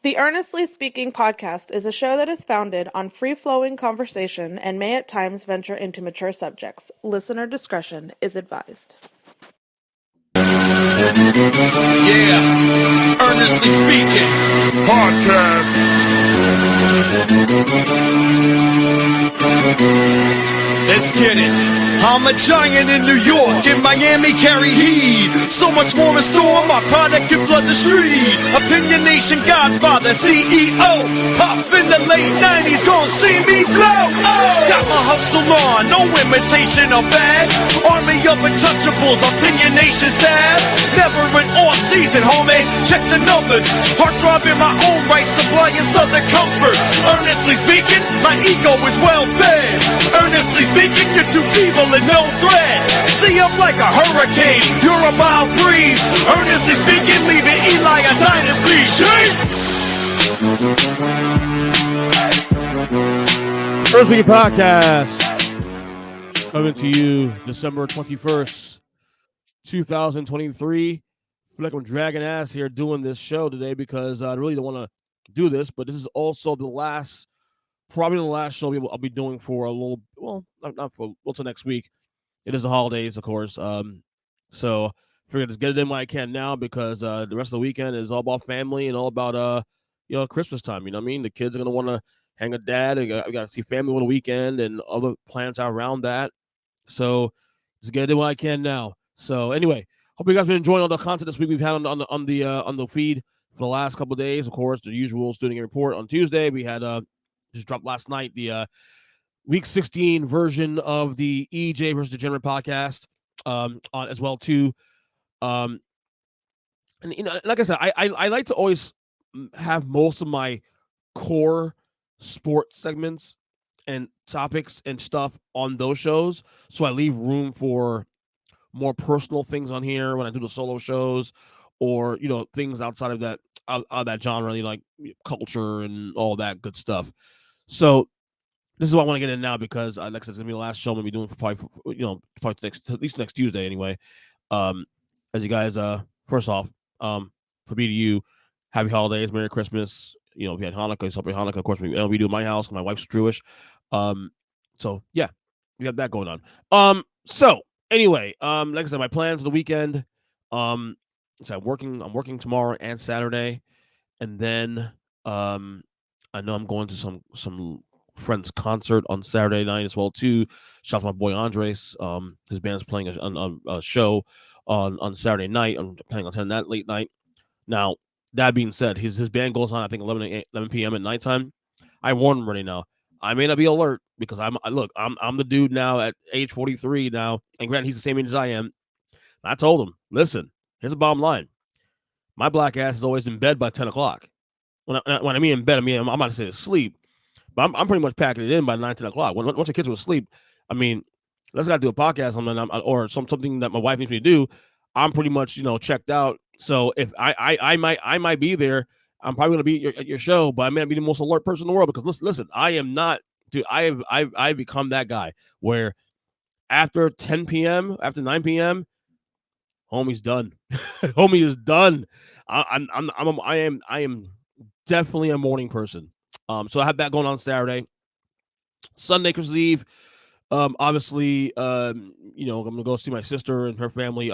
The Earnestly Speaking podcast is a show that is founded on free-flowing conversation and may at times venture into mature subjects. Listener discretion is advised. Yeah, Earnestly Speaking podcast. Let's get it. I'm a giant in New York, in Miami carry heat. So much more in store, my product can flood the street. Opinion Nation Godfather, CEO. Puff in the late 90s, gon' see me blow. Oh, got my hustle on, no imitation of bad. Army of untouchables, Opinion Nation staff. Never an off season, homie, check the numbers. Heart throb in my own right, supplying southern comfort. Earnestly speaking, my ego is well fed. Earnestly speaking, you're too evil and no threat. See, I'm like a hurricane, you're a mild breeze. Earnestly speaking, leaving Eli a dynasty. First Week Podcast coming to you December 21st, 2023. I feel like I'm dragging ass here doing this show today because I really don't want to do this, but this is also probably the last show I'll be doing for a little, till next week. It is the holidays, of course. So figured just get it in when I can now because the rest of the weekend is all about family and all about Christmas time. You know what I mean? The kids are gonna want to hang with dad, and we got to see family over the weekend and other plans around that. So just get it in when I can now. So anyway, hope you guys been enjoying all the content this week we've had on the feed for the last couple of days. Of course, the usual student report on Tuesday. We had just dropped last night the Week 16 version of the EJ versus Degenerate podcast on as well too. And like I said, I like to always have most of my core sports segments and topics and stuff on those shows, so I leave room for more personal things on here when I do the solo shows, or things outside of that genre, like culture and all that good stuff. So this is what I want to get in now because, like I said, it's gonna be the last show I'm gonna be doing for probably at least next Tuesday anyway. As you guys, first off, for me to you, happy holidays, Merry Christmas. If you had Hanukkah, you celebrate Hanukkah. Of course, we do in my house. My wife's Jewish, so yeah, we have that going on. So anyway, like I said, my plans for the weekend. So I'm working tomorrow and Saturday, and then I know I'm going to some friend's concert on Saturday night as well too. Shout out to my boy Andres. His band's playing a show on Saturday night. I'm planning on attending that late night. Now, that being said, his band goes on I think 11 p.m. at nighttime. I warned him already now. I may not be alert because I'm the dude now at age 43 now, and granted he's the same age as I am. I told him, listen, here's the bottom line. My black ass is always in bed by 10 o'clock. When I mean in bed, I'm not to say asleep, but I'm pretty much packing it in by 9, 10 o'clock. Once the kids were asleep, let's gotta do a podcast or something that my wife needs me to do. I'm pretty much checked out. So if I might be there, I'm probably gonna be at your show, but I may not be the most alert person in the world because listen, I am not, dude. I've become that guy where after 10 p.m., after 9 p.m., homie's done. Homie is done. I am definitely a morning person. So I have that going on Saturday. Sunday, Christmas Eve. Obviously, I'm gonna go see my sister and her family.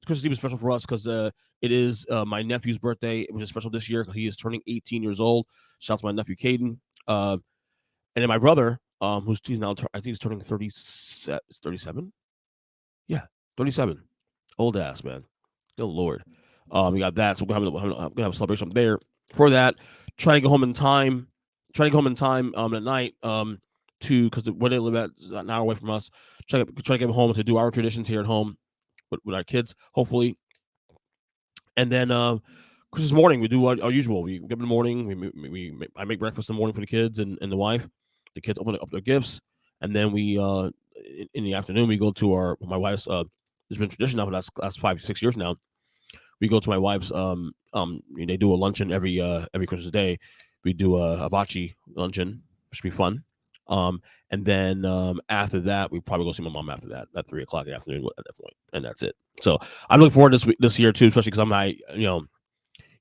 Christmas Eve is special for us because it is my nephew's birthday, which is special this year because he is turning 18 years old. Shout out to my nephew Caden. And then my brother, he's now I think he's turning 37. Yeah, 37. Old ass, man. Good Lord. We got that, so we're gonna have a celebration up there for that. Try to go home in time. At night. Because where they live at is an hour away from us. Try to get home to do our traditions here at home with our kids, hopefully. And then Christmas morning we do our usual. We get up in the morning. I make breakfast in the morning for the kids and the wife. The kids open up their gifts, and then we in the afternoon we go to my wife's. There's been tradition now for the last 5-6 years now. We go to my wife's. They do a luncheon every Christmas Day. We do a hibachi luncheon, which should be fun. And then after that, we probably go see my mom after that at 3 o'clock in the afternoon at that point, and that's it. So I'm looking forward to this year too, especially because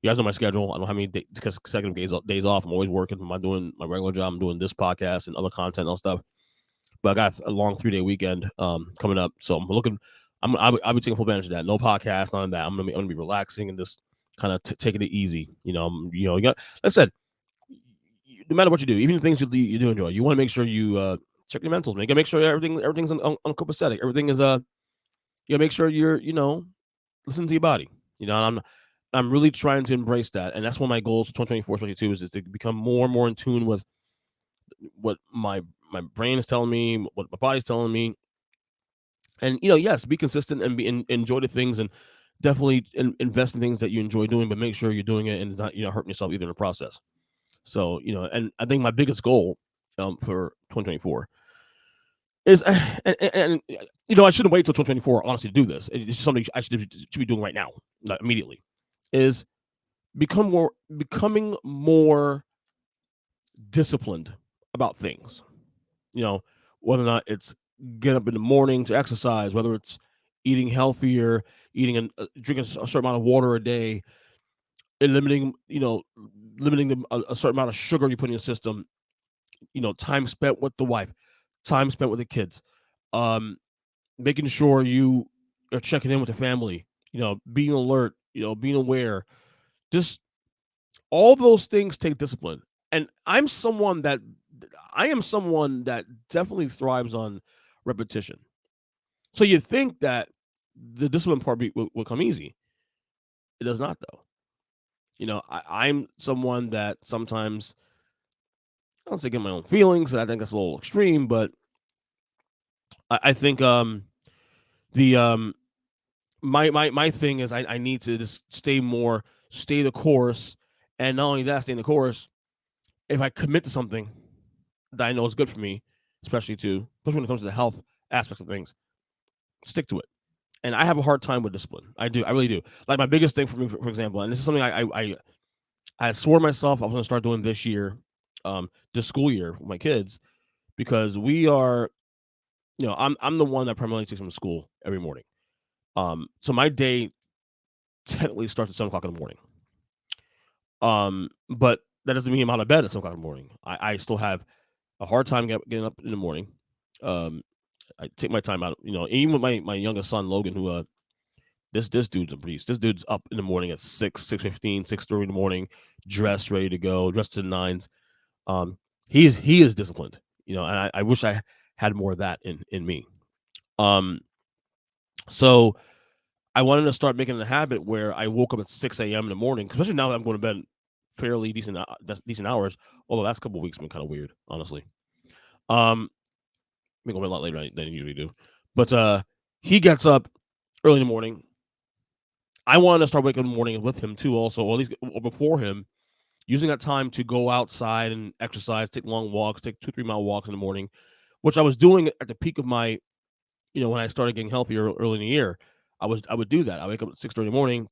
You guys know my schedule. I don't have any consecutive days off. I'm always working. I'm doing my regular job. I'm doing this podcast and other content and all stuff. But I got a long 3-day weekend coming up, so I'm looking. I'll be taking full advantage of that. No podcast, none of that. I'm gonna be relaxing and just kind of taking it easy. You got. Like I said, no matter what you do, even the things you do enjoy, you want to make sure you check your mentals, man. You gotta make sure everything's copacetic. Everything is you gotta make sure you're listen to your body. And I'm really trying to embrace that, and that's one of my goals for 2024, 2022 is to become more and more in tune with what my brain is telling me, what my body's telling me, and yes, be consistent and enjoy the things, and definitely invest in things that you enjoy doing, but make sure you're doing it and not hurting yourself either in the process. So and I think my biggest goal for 2024 is, and I shouldn't wait till 2024 honestly to do this. It's just something I should be doing right now, not immediately. Is becoming more disciplined about things. Whether or not it's getting up in the morning to exercise, whether it's eating healthier, drinking a certain amount of water a day, and limiting a certain amount of sugar you put in your system. Time spent with the wife, time spent with the kids, making sure you are checking in with the family, being alert, being aware. Just all those things take discipline. And I am someone that definitely thrives on repetition. So you think that the discipline part will come easy. It does not, though. I'm someone that sometimes, I don't say get my own feelings. I think that's a little extreme, but I think my thing is I need to just stay the course, and not only that, stay in the course. If I commit to something that I know is good for me, especially when it comes to the health aspects of things, stick to it. And I have a hard time with discipline. I really do. Like my biggest thing for me, for example, and this is something I swore myself I was going to start doing this year, this school year with my kids, because we are, I'm the one that primarily takes them to school every morning. So my day technically starts at 7:00 in the morning. But that doesn't mean I'm out of bed at 7:00 in the morning. I still have a hard time getting up in the morning. I take my time out, even with my youngest son, Logan, who, this dude's a beast. This dude's up in the morning at 6:15, 6:30 in the morning, dressed, ready to go, dressed to the nines. He is disciplined, and I wish I had more of that in me. So I wanted to start making it a habit where I woke up at 6 a.m. in the morning, especially now that I'm going to bed fairly decent hours. Although last couple of weeks have been kind of weird, honestly. I'm going to go a lot later than I usually do. But he gets up early in the morning. I wanted to start waking up in the morning with him too, also, or at least before him, using that time to go outside and exercise, take long walks, take 2-3 mile walks in the morning, which I was doing at the peak of my, when I started getting healthier early in the year. I would do that. I wake up at 6:30 in the morning.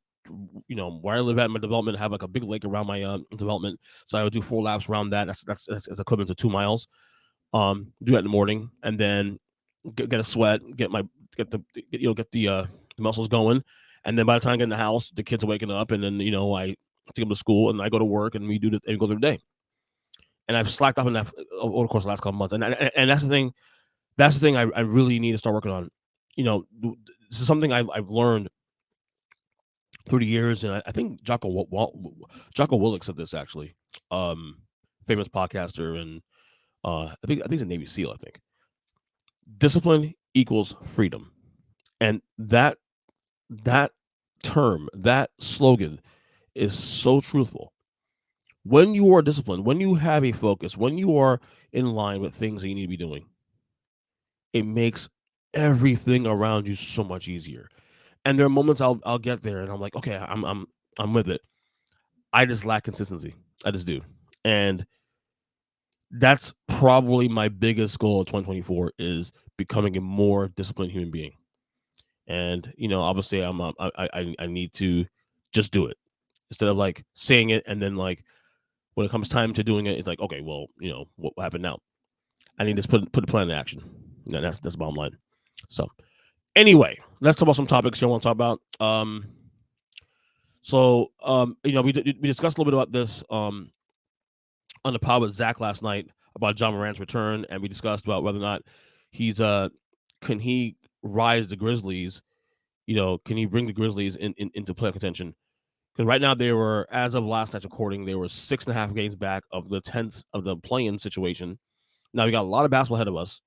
Where I live at in my development, I have like a big lake around my development, so I would do 4 laps around that. That's equivalent to 2 miles. Do that in the morning, and then get a sweat, get the muscles going, and then by the time I get in the house, the kids are waking up, and then I take them to school, and I go to work, and we go through the day. And I've slacked off in that over the course of the last couple months, and that's the thing. That's the thing I really need to start working on. This is something I've learned through the years, and I think Jocko Willink said this actually, famous podcaster, and I think he's a Navy SEAL. I think discipline equals freedom, and that term, that slogan, is so truthful. When you are disciplined, when you have a focus, when you are in line with things that you need to be doing, it makes everything around you so much easier. And there are moments I'll get there and I'm like, okay, I'm with it. I just lack consistency. I just do. And that's probably my biggest goal of 2024 is becoming a more disciplined human being. And obviously I need to just do it instead of like saying it and then like when it comes time to doing it, it's like, okay, well, what happened now? I need to put the plan in action. That's the bottom line. So anyway, let's talk about some topics here I want to talk about. So, we discussed a little bit about this on the pod with Zach last night about John Morant's return, and we discussed about whether or not he's can he rise the Grizzlies? Can he bring the Grizzlies into playoff contention? Because right now they were, as of last night's recording, they were 6.5 games back of the 10th of the play-in situation. Now we got a lot of basketball ahead of us.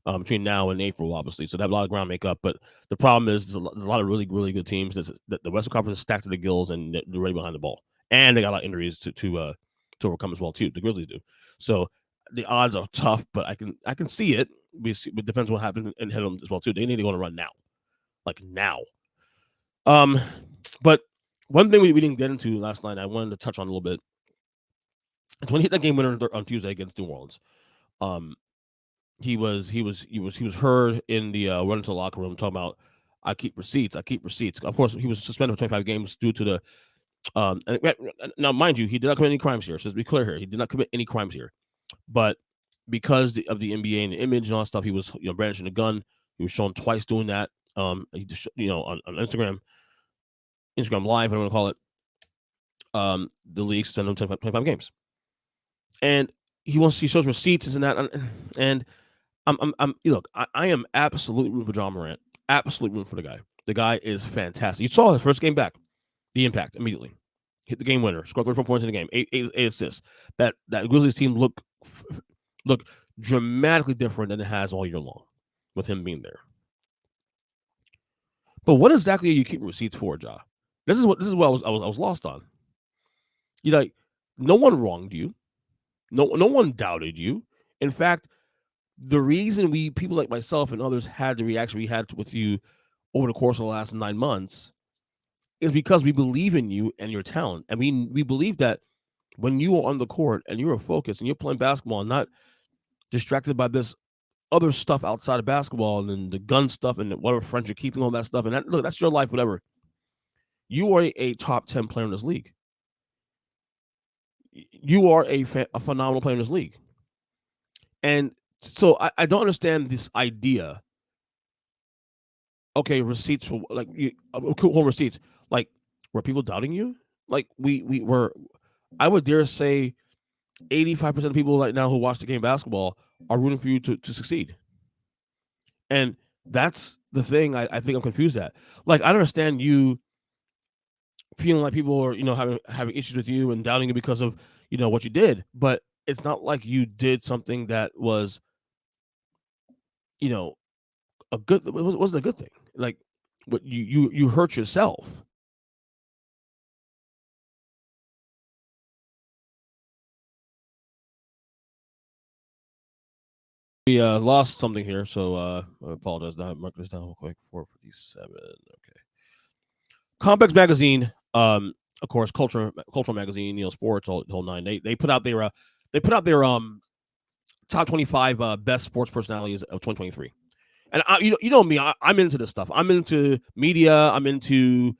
Between now and April, obviously. So they have a lot of ground to make up. But the problem is there's a lot of really, really good teams. The Western Conference is stacked to the gills, and they're ready behind the ball. And they got a lot of injuries to overcome as well, too. The Grizzlies do. So the odds are tough, but I can see it. It depends what happens and hit them as well, too. They need to go on a run now. Like now. But one thing we didn't get into last night, I wanted to touch on a little bit. It's when he hit that game winner on Tuesday against New Orleans. He was heard in the run into the locker room talking about, I keep receipts. Of course, he was suspended for 25 games due to the now, mind you, he did not commit any crimes here. So let's be clear here, he did not commit any crimes here, but because of the NBA and the image and all that stuff, he was brandishing a gun. He was shown twice doing that. He just, on Instagram Live, whatever you want to call it. The league suspended him 25 games, and he shows receipts and that, and look, I am absolutely rooting for John Morant. Absolutely rooting for the guy. The guy is fantastic. You saw his first game back, the impact immediately. Hit the game winner, scored 34 points in the game, eight assists. That Grizzlies team look dramatically different than it has all year long with him being there. But what exactly are you keeping receipts for, Ja? This is what I was lost on. No one wronged you. No one doubted you. In fact, the reason people like myself and others had the reaction we had with you over the course of the last 9 months is because we believe in you and your talent. And we believe that when you are on the court and you're focused and you're playing basketball and not distracted by this other stuff outside of basketball and then the gun stuff and whatever friends you're keeping, all that stuff. And look, that's your life, whatever. You are a top 10 player in this league. You are a phenomenal player in this league. And so I don't understand this idea. Okay, receipts for home receipts. Like, were people doubting you? Like we were. I would dare say 85% of people right now who watch the game basketball are rooting for you to succeed. And that's the thing I think I'm confused at. Like, I understand you feeling like people are, having issues with you and doubting you because of, what you did. But it's not like you did something that was, wasn't a good thing. Like, what you hurt yourself. We lost something here, so I apologize. Now mark this down real quick. 457. Okay. Complex Magazine, of course, cultural magazine, sports, all the whole nine. They put out their top 25 best sports personalities of 2023. And you know me, I'm into this stuff. I'm into media. I'm into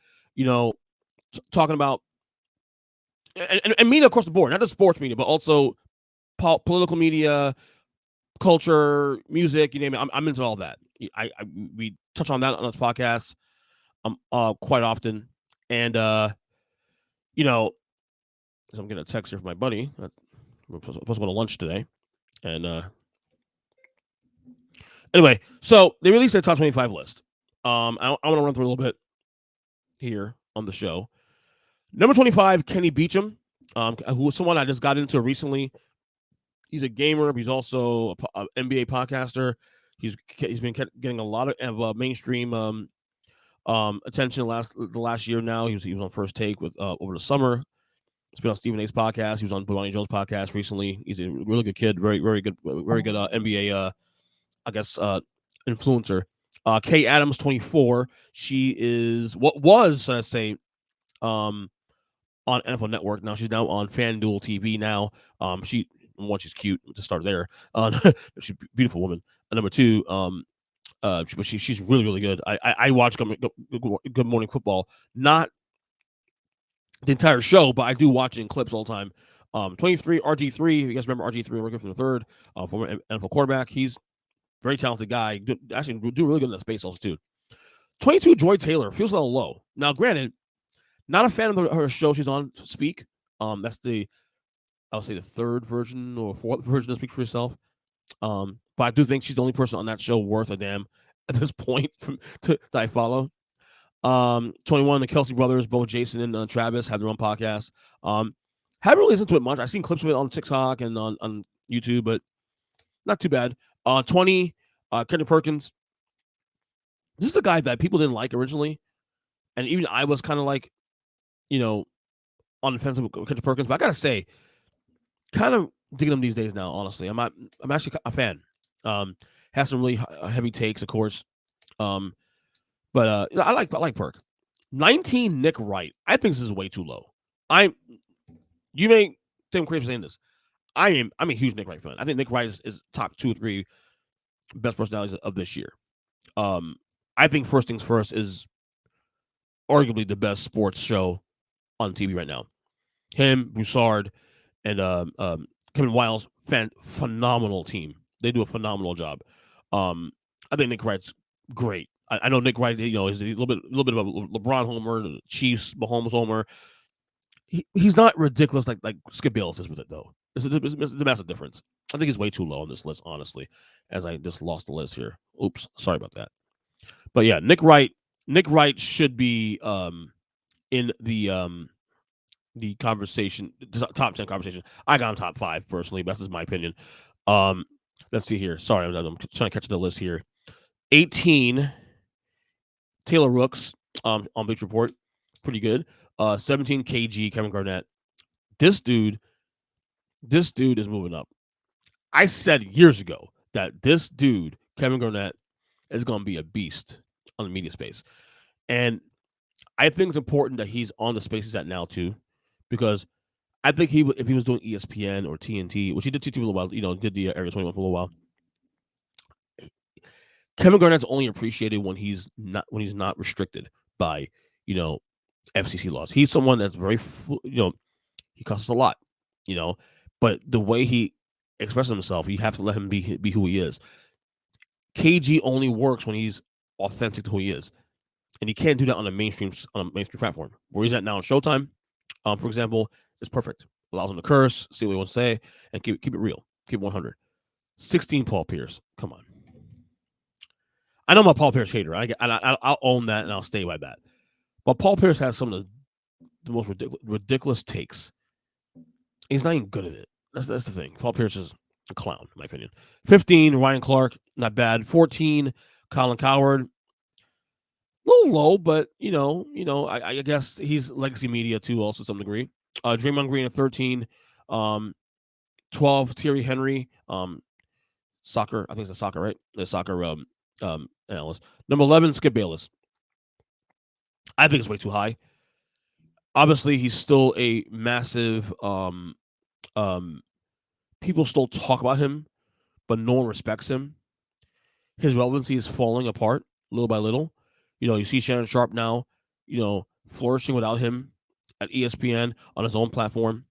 talking about and media across the board, not just sports media, but also political media, culture, music, you name it. I'm into all that. We touch on that on this podcast quite often, and so I'm getting a text here from my buddy. We're supposed to go to lunch today, and anyway, so they released their top 25 list. I want to run through a little bit here on the show. Number 25, Kenny Beecham, who was someone I just got into recently. He's a gamer. He's also an NBA podcaster. He's been getting a lot of mainstream attention the last year now. He was on First Take with over the summer. He's been on Stephen A's podcast. He was on Bonnie Jones' podcast recently. He's a really good kid. Very, very good NBA, influencer. Kay Adams, 24. She is what was, I say, on NFL Network. Now she's on FanDuel TV now. She's cute to start there. She's a beautiful woman. And number two, but she's really, really good. I watch Good Morning Football, not the entire show, but I do watch it in clips all the time. 23, RG3. If you guys remember RG3, working for the third, former NFL quarterback. He's a very talented guy. Actually, do really good in that space also too. 22, Joy Taylor feels a little low. Now, granted, not a fan of her show she's on, Speak. That's I'll say the third version or fourth version of Speak for Yourself. But I do think she's the only person on that show worth a damn at this point that I follow. 21, the Kelsey brothers, both Jason and Travis, have their own podcast. Haven't really listened to it much. I've seen clips of it on TikTok and on YouTube, but not too bad. 20, Kendrick Perkins. This is the guy that people didn't like originally, and even I was kind of like, on the fence with Kendrick Perkins. But I gotta say, kind of digging him these days now. Honestly, I'm actually a fan. Has some really heavy takes, of course. But I like Perk. 19, Nick Wright. I think this is way too low. You may think I'm crazy for saying this. I'm a huge Nick Wright fan. I think Nick Wright is top 2 or 3 best personalities of this year. I think First Things First is arguably the best sports show on TV right now. Him, Broussard, and Kevin Wiles, phenomenal team. They do a phenomenal job. I think Nick Wright's great. I know Nick Wright, is a little bit of a LeBron homer, the Chiefs, Mahomes homer. He's not ridiculous like Skip Bayless is with it, though. It's a massive difference. I think he's way too low on this list, honestly, as I just lost the list here. Oops, sorry about that. But yeah, Nick Wright should be in the conversation, top 10 conversation. I got him top 5 personally, but that's my opinion. Let's see here. Sorry, I'm trying to catch the list here. 18, Taylor Rooks on Bleach Report, pretty good. 17, KG, Kevin Garnett. This dude is moving up. I said years ago that this dude, Kevin Garnett, is going to be a beast on the media space. And I think it's important that he's on the space he's at now, too, because I think if he was doing ESPN or TNT, which he did TNT for a little while, did the Area 21 for a little while, Kevin Garnett's only appreciated when he's not restricted by, FCC laws. He's someone that's very, he costs a lot, but the way he expresses himself, you have to let him be who he is. KG only works when he's authentic to who he is, and he can't do that on a mainstream platform. Where he's at now on Showtime, for example, is perfect. Allows him to curse, see what he wants to say, and keep it real, keep it 100. 16, Paul Pierce. Come on. I know I'm a Paul Pierce hater. I'll own that, and I'll stay by that. But Paul Pierce has some of the most ridiculous takes. He's not even good at it. That's the thing. Paul Pierce is a clown, in my opinion. 15, Ryan Clark, not bad. 14, Colin Cowherd, a little low, but I guess he's legacy media too, also to some degree. Draymond Green at 13, 12, Thierry Henry, soccer. I think it's a soccer, right? The soccer analyst. Number 11, Skip Bayless. I think it's way too high. Obviously, he's still a massive. People still talk about him, but no one respects him. His relevancy is falling apart little by little. You see Shannon Sharp now, flourishing without him at ESPN on his own platform.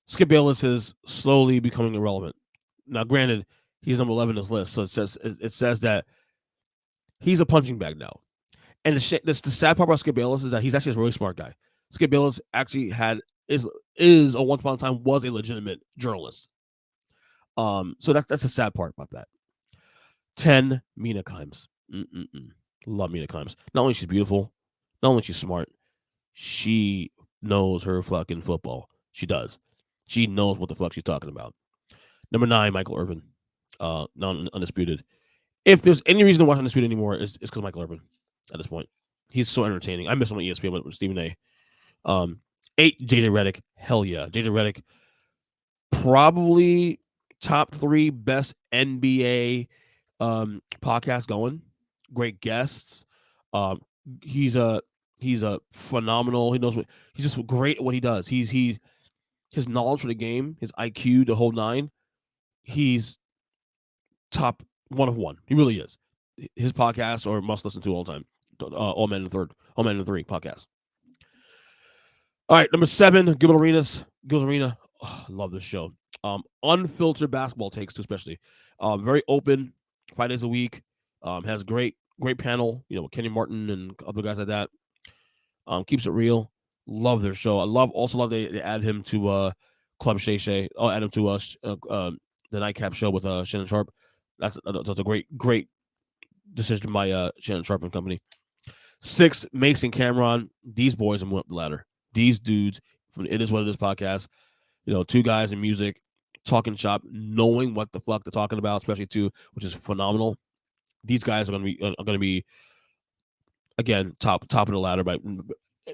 Skip Bayless is slowly becoming irrelevant. Now, granted, he's number 11 on this list, so it says that he's a punching bag now. And the sad part about Skip Bayless is that he's actually a really smart guy. Skip Bayless actually is or once upon a time was a legitimate journalist. So that's the sad part about that. 10, Mina Kimes. Love Mina Kimes. Not only she's beautiful, not only she's smart, she knows her fucking football. She does. She knows what the fuck she's talking about. Number 9, Michael Irvin. Undisputed. If there's any reason to watch Undisputed anymore, it's because Michael Irvin at this point. He's so entertaining. I miss him on ESPN with Stephen A. 8, JJ Redick. Hell yeah. JJ Redick, probably top 3 best NBA podcast going. Great guests. He's a phenomenal. He knows he's just great at what he does. His knowledge for the game, his IQ, the whole 9. He's top 1 of 1. He really is. His podcasts are must listen to all the time. All Men in the 3 podcast. All right, number 7, Gilbert Arenas. Gilbert Arena. Oh, love this show. Unfiltered basketball takes too, especially. Very open, 5 days a week. Has great great panel, with Kenny Martin and other guys like that. Keeps it real. Love their show. Also love they add him to Club Shay Shay. Oh, add him to the Nightcap show with Shannon Sharp. That's a great decision by Shannon Sharp and company. 6, Mason Cameron. These boys are moving up the ladder. These dudes from It Is What It Is podcast. 2 guys in music, talking shop, knowing what the fuck they're talking about, especially 2, which is phenomenal. These guys are going to be again top of the ladder. But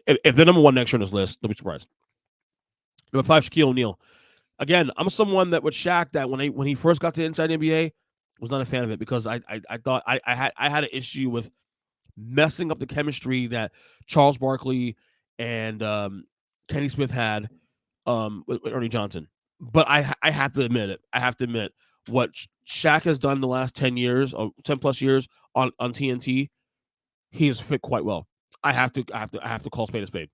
if they're number 1 next year on this list, don't be surprised. Number 5, Shaquille O'Neal. Again, I'm someone that with Shaq that when he first got to Inside NBA was not a fan of it because I thought I had an issue with messing up the chemistry that Charles Barkley and Kenny Smith had with Ernie Johnson. But I have to admit it. I have to admit what Shaq has done the last 10 years or 10 plus years on TNT. He has fit quite well. I have to call spade a spade.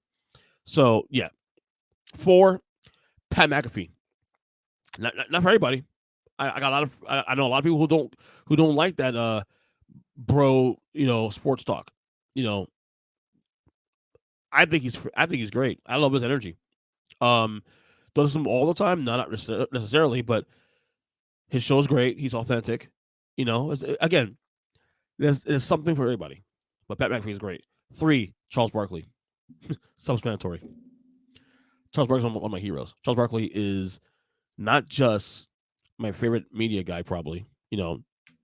So yeah, 4, Pat McAfee. Not for everybody. I got a lot of I know a lot of people who don't like that bro sports talk. I think he's great. I love his energy. Does him all the time, not necessarily, but his show's great. He's authentic. Again, there's something for everybody. But Pat McAfee is great. 3, Charles Barkley. Self-explanatory. Charles Barkley is one of my heroes. Charles Barkley is not just my favorite media guy, probably.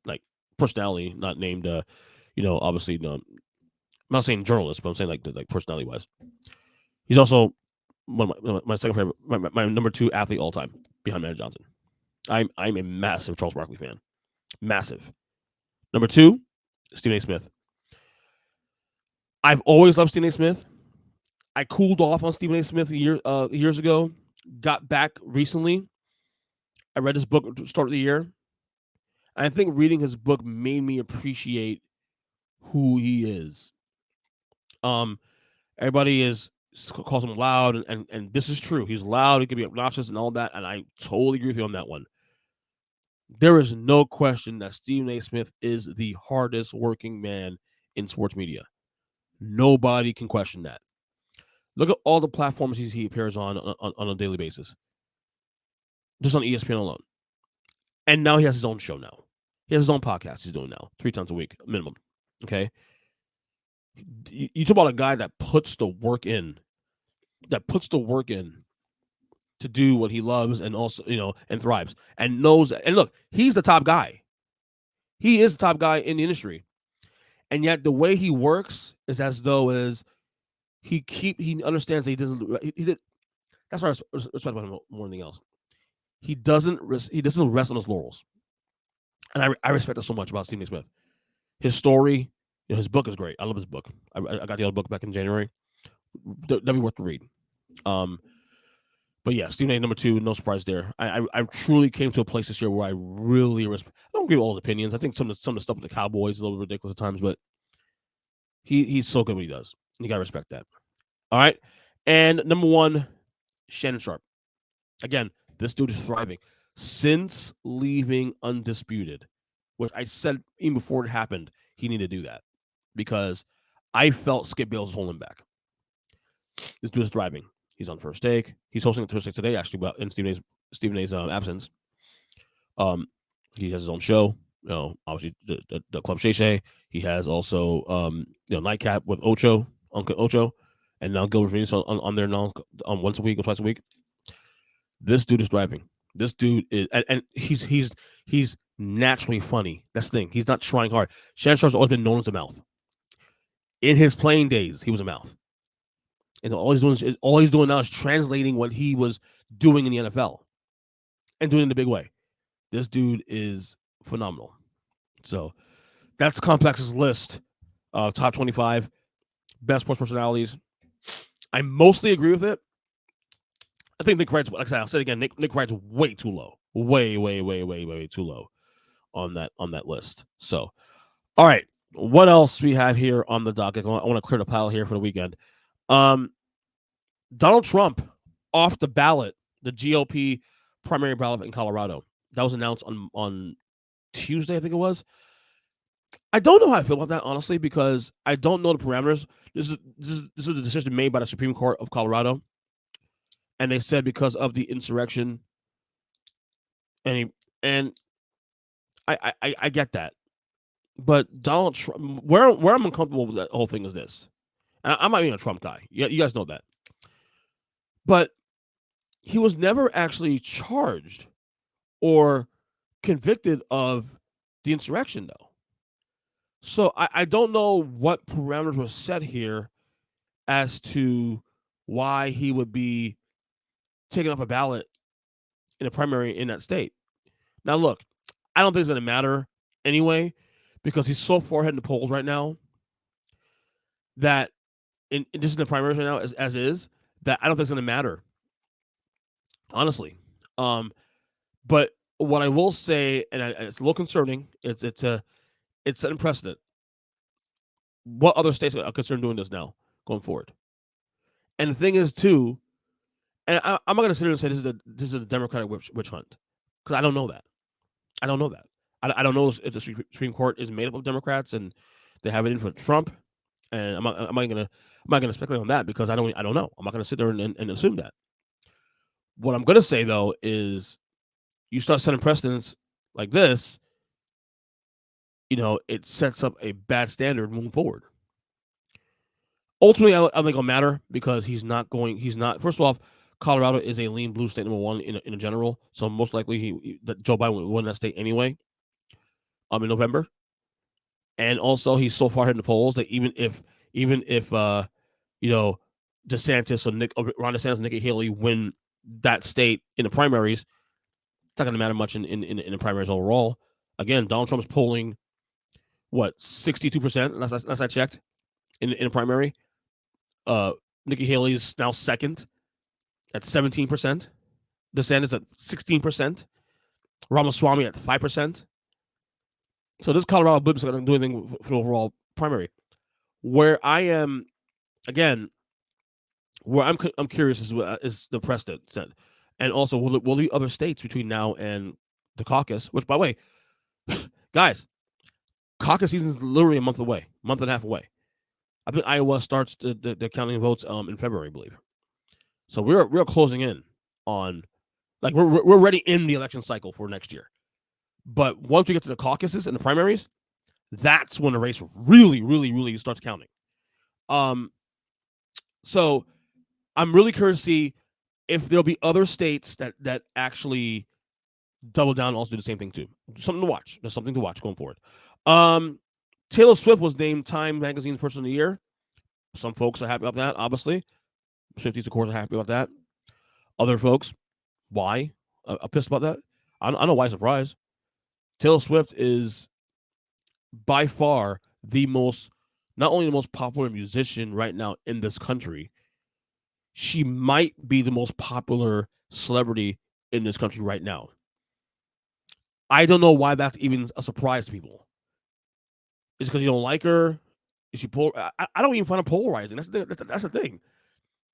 Like personality, not named. Obviously, I'm not saying journalist, but I'm saying like personality-wise. He's also one of my second favorite, my number 2 athlete all time, behind Magic Johnson. I'm a massive Charles Barkley fan. Massive. Number 2, Stephen A. Smith. I've always loved Stephen A. Smith. I cooled off on Stephen A. Smith years ago. Got back recently. I read his book at the start of the year. I think reading his book made me appreciate who he is. Everybody calls him loud, and this is true. He's loud. He can be obnoxious and all that, and I totally agree with you on that one. There is no question that Stephen A. Smith is the hardest working man in sports media. Nobody can question that. Look at all the platforms he appears on a daily basis. Just on ESPN alone. And now he has his own show now. He has his own podcast he's doing now, 3 times a week, minimum. Okay? You talk about a guy that puts the work in to do what he loves and also, and thrives and knows. And look, he's the top guy. He is the top guy in the industry. And yet the way he works is as though he understands that he doesn't. That's why I respect about him more than anything else. He doesn't rest on his laurels, and I respect that so much about Stephen A. Smith. His story, his book is great. I love his book. I got the other book back in January. That'd be worth the read. But yeah, Stephen A. number 2, no surprise there. I truly came to a place this year where I really respect. I don't give all his opinions. I think some of the stuff with the Cowboys is a little ridiculous at times, but he's so good what he does. You gotta respect that. All right, and number 1, Shannon Sharp. Again, this dude is thriving since leaving Undisputed, which I said even before it happened he needed to do that because I felt Skip Bayless was holding back. This dude is thriving. He's on First Take. He's hosting First Take today, actually, in Stephen A's absence. He has his own show. Obviously the Club Shay Shay. He has also Nightcap with Uncle Ocho, and now Gilbert Venus on there now on once a week or twice a week. This dude is thriving. This dude is, and he's naturally funny. That's the thing. He's not trying hard. Shannon Sharp's always been known as a mouth. In his playing days, he was a mouth. And all he's doing now is translating what he was doing in the NFL and doing it in a big way. This dude is phenomenal. So that's Complex's list of top 25 best sports personalities. I mostly agree with it. I think Nick Wright's, like I said, I'll say it again, Nick Wright's way too low. Way too low on that list. So, all right. What else we have here on the docket? I want to clear the pile here for the weekend. Donald Trump off the ballot, the GOP primary ballot in Colorado. That was announced on Tuesday, I think it was. I don't know how I feel about that, honestly, because I don't know the parameters. This is a decision made by the Supreme Court of Colorado, and they said because of the insurrection, and I get that, but Donald Trump, where I'm uncomfortable with that whole thing is this, and I'm not even a Trump guy. You guys know that, but he was never actually charged or convicted of the insurrection, though. So I don't know what parameters were set here as to why he would be taking off a ballot in a primary in that state. Now, look, I don't think it's going to matter anyway because he's so far ahead in the polls right now that just in the primaries right now as is that I don't think it's going to matter, honestly. But what I will say, and it's a little concerning, it's setting precedent. What other states are concerned doing this now going forward? And the thing is, too, and I'm not going to sit here and say this is a Democratic witch hunt because I don't know that. I don't know that. I don't know if the Supreme Court is made up of Democrats and they have it in for Trump. And I'm not going to speculate on that because I don't know. I'm not going to sit there and assume that. What I'm going to say though is, you start setting precedents like this, it sets up a bad standard moving forward. Ultimately, I think it'll matter because he's not. First of all, Colorado is a lean blue state, number one in a general. So most likely that Joe Biden will win that state anyway. In November, and also he's so far ahead in the polls that even if DeSantis or Ron DeSantis and Nikki Haley win that state in the primaries, it's not going to matter much in the primaries overall. Again, Donald Trump's polling 62%. Last I checked in a primary. Nikki Haley is now second at 17%. DeSantis at 16%. Ramaswamy at 5%. So this Colorado blip is going to do anything for the overall primary. Where I am, again, where I'm curious is the precedent set, and also will the other states between now and the caucus, which by the way, guys, caucus season is literally a month and a half away. I think Iowa starts the counting of votes in February, I believe. So we're closing in on, like, we're already in the election cycle for next year. But once we get to the caucuses and the primaries, that's when the race really, really, really starts counting. So I'm really curious to see if there'll be other states that actually double down and also do the same thing too. Something to watch. There's something to watch going forward. Taylor Swift was named Time Magazine's Person of the Year. Some folks are happy about that, obviously. Swifties, of course, are happy about that. Other folks, why? Are pissed about that? I don't know why surprised. Taylor Swift is by far not only the most popular musician right now in this country, she might be the most popular celebrity in this country right now. I don't know why that's even a surprise to people. Is it because you don't like her? Is she I don't even find her polarizing. That's the thing.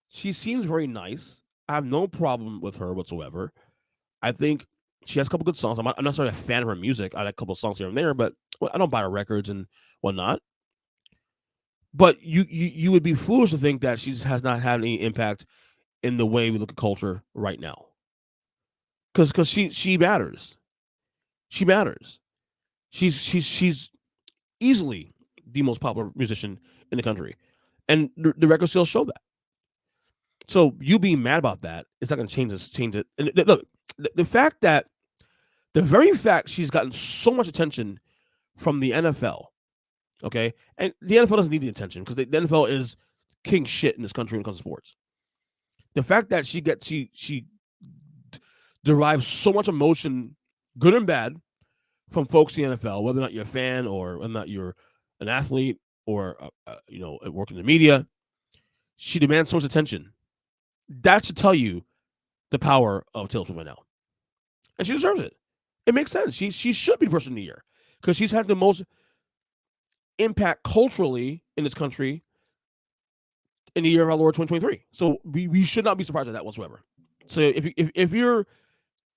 She seems very nice. I have no problem with her whatsoever. I think she has a couple good songs. I'm not necessarily a fan of her music. I like a couple of songs here and there, but I don't buy her records and whatnot. But you would be foolish to think that she has not had any impact in the way we look at culture right now. Because she matters. She matters. She's easily the most popular musician in the country, and the records still show that. So you being mad about that is not going to change it. And look, the very fact she's gotten so much attention from the NFL, okay, and the NFL doesn't need the attention because the NFL is king shit in this country when it comes to sports. The fact that she derives so much emotion, good and bad, from folks in the NFL, whether or not you're a fan or whether or not you're an athlete or work in the media, she demands so much attention. That should tell you the power of Taylor Swift right now, and she deserves it. It makes sense. She should be the person of the year because she's had the most impact culturally in this country in the year of our Lord 2023. So we should not be surprised at that whatsoever. So if you're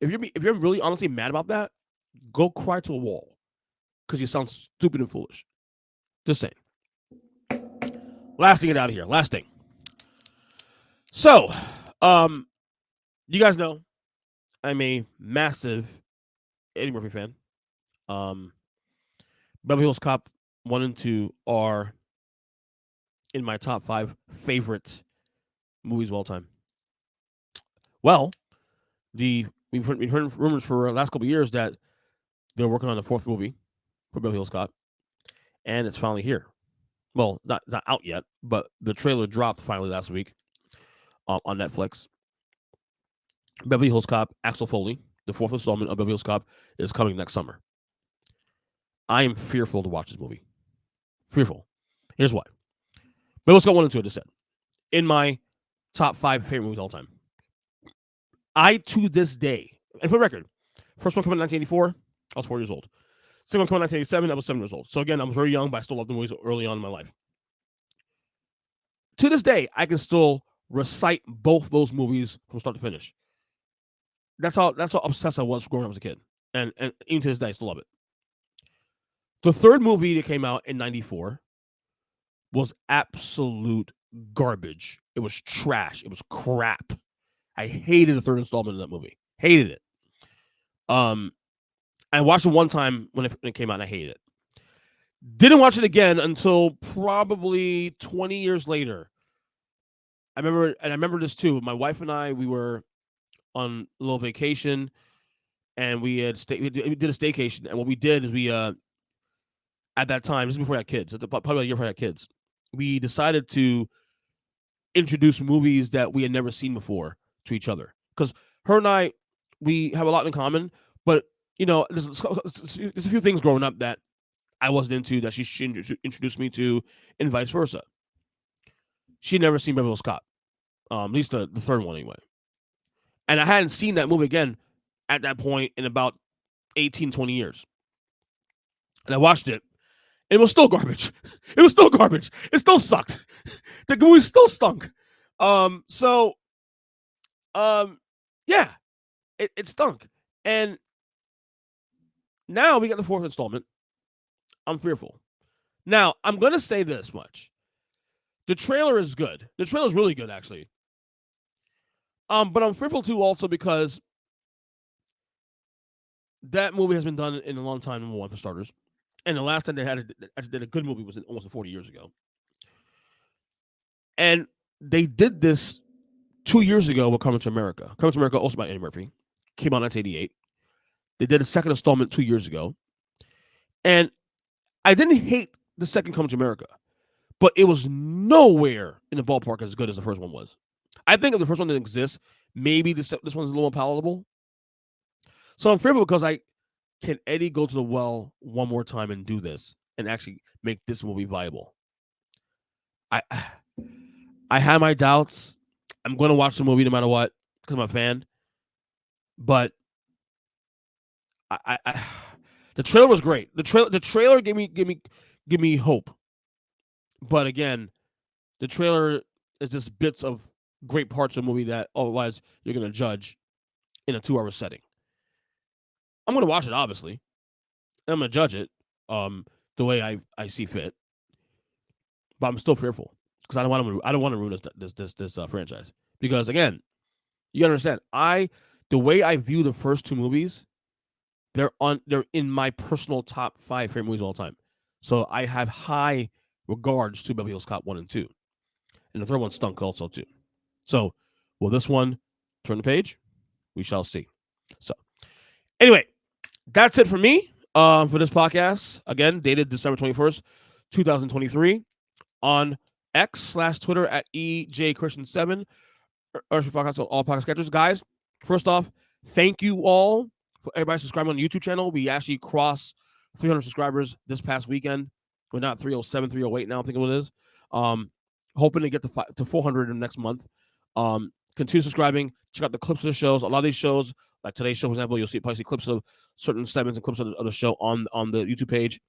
really honestly mad about that, go cry to a wall. because you sound stupid and foolish. Just saying. Last thing, get out of here. Last thing. So, you guys know I'm a massive Eddie Murphy fan. Beverly Hills Cop 1 and 2 are in my top 5 favorite movies of all time. Well, we've heard rumors for the last couple of years that they're working on a 4th movie for Beverly Hills Cop, and it's finally here. Well, not out yet, but the trailer dropped finally last week on Netflix. Beverly Hills Cop, Axel Foley, the 4th installment of Beverly Hills Cop, is coming next summer. I am fearful to watch this movie. Fearful. Here's why. Beverly Hills Cop 1 and 2, I just said. In my top 5 favorite movies of all time. I, to this day, and for the record, first one came out in 1984, I was 4 years old. Second one came out in 1987, I was 7 years old. So again, I was very young, but I still loved the movies early on in my life. To this day, I can still recite both those movies from start to finish. That's how obsessed I was growing up as a kid. And even to this day, I still love it. The 3rd movie that came out in 94 was absolute garbage. It was trash. It was crap. I hated the 3rd installment of that movie. Hated it. I watched it one time when it came out, and I hated it. Didn't watch it again until probably 20 years later. I remember this too. My wife and I, we were on a little vacation, and we did a staycation. And what we did is we at that time, this is before I had kids, probably a year before I had kids, we decided to introduce movies that we had never seen before to each other. Because her and I, we have a lot in common, but there's a few things growing up that I wasn't into that she introduced me to, and vice versa. She'd never seen Beverly Hills Cop, at least the 3rd one anyway. And I hadn't seen that movie again at that point in about 18, 20 years. And I watched it, and it was still garbage. It was still garbage. It still sucked. The movie still stunk. Yeah, it stunk. And now we got the 4th installment. I'm fearful. Now, I'm going to say this much. The trailer is good. The trailer is really good, actually. But I'm fearful, too, also because that movie has been done in a long time, number one, for starters. And the last time they did a good movie was almost 40 years ago. And they did this 2 years ago with Coming to America. Coming to America, also by Eddie Murphy, came out in 1988. They did a 2nd installment 2 years ago. And I didn't hate the second Coming to America, but it was nowhere in the ballpark as good as the first one was. I think if the first one didn't exist, maybe this one's a little more palatable. So I'm fearful because can Eddie go to the well one more time and do this and actually make this movie viable? I have my doubts. I'm going to watch the movie no matter what because I'm a fan. But the trailer was great. The trailer gave me hope. But again, the trailer is just bits of great parts of the movie that otherwise you're going to judge in a 2-hour setting. I'm going to watch it, obviously. I'm going to judge it the way I see fit. But I'm still fearful because I don't want to ruin this franchise. Because again, you got to understand, the way I view the first 2 movies, they're in my personal top 5 favorite movies of all time. So I have high regards to Beverly Hills Cop 1 and 2. And the 3rd one stunk also too. So will this one turn the page? We shall see. So anyway, that's it for me for this podcast. Again, dated December 21st, 2023 on X/Twitter at EJ Christian 7. Earnestly podcast, all podcast catchers. Guys, first off, thank you all for everybody subscribing on the YouTube channel. We actually crossed 300 subscribers this past weekend. We're not 307, 308 now, I think it is. Hoping to get to 400 in the next month. Continue subscribing. Check out the clips of the shows. A lot of these shows, like today's show, for example, you'll probably see clips of certain segments and clips of the show on the YouTube page.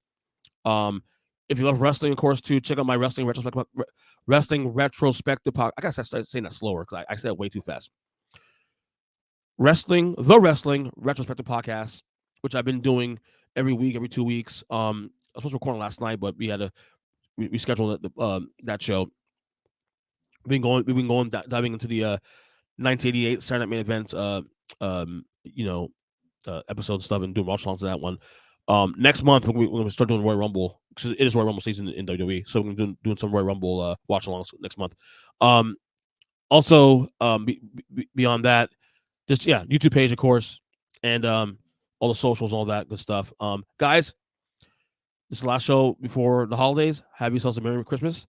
If you love wrestling, of course, too, check out my wrestling retrospective podcast. I gotta start saying that slower because I said it way too fast. The wrestling retrospective podcast, which I've been doing every week, every 2 weeks. I was supposed to record last night, but we scheduled that show. We've been going diving into the 1988 Saturday Night Main Event, episode stuff and doing watch alongs to that one. Next month we're going to start doing Royal Rumble because it is Royal Rumble season in WWE, so we're going to be doing some Royal Rumble watch alongs next month. Also, beyond that, just YouTube page, of course, and all the socials, all that good stuff. Guys, this is the last show before the holidays. Have yourselves a Merry Christmas,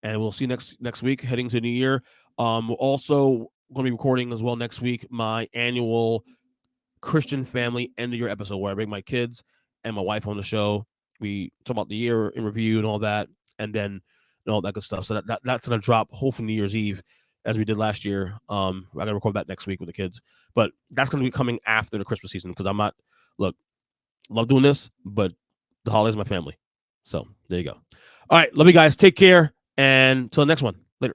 and we'll see you next week, heading to the new year. We're also going to be recording as well next week my annual Christian family end of year episode where I bring my kids and my wife on the show. We talk about the year in review and all that, and then all that good stuff. So that's going to drop hopefully New Year's Eve, as we did last year. I got to record that next week with the kids, but that's going to be coming after the Christmas season because love doing this, but the holidays are my family. So there you go. All right, love you guys. Take care, and until the next one. Later.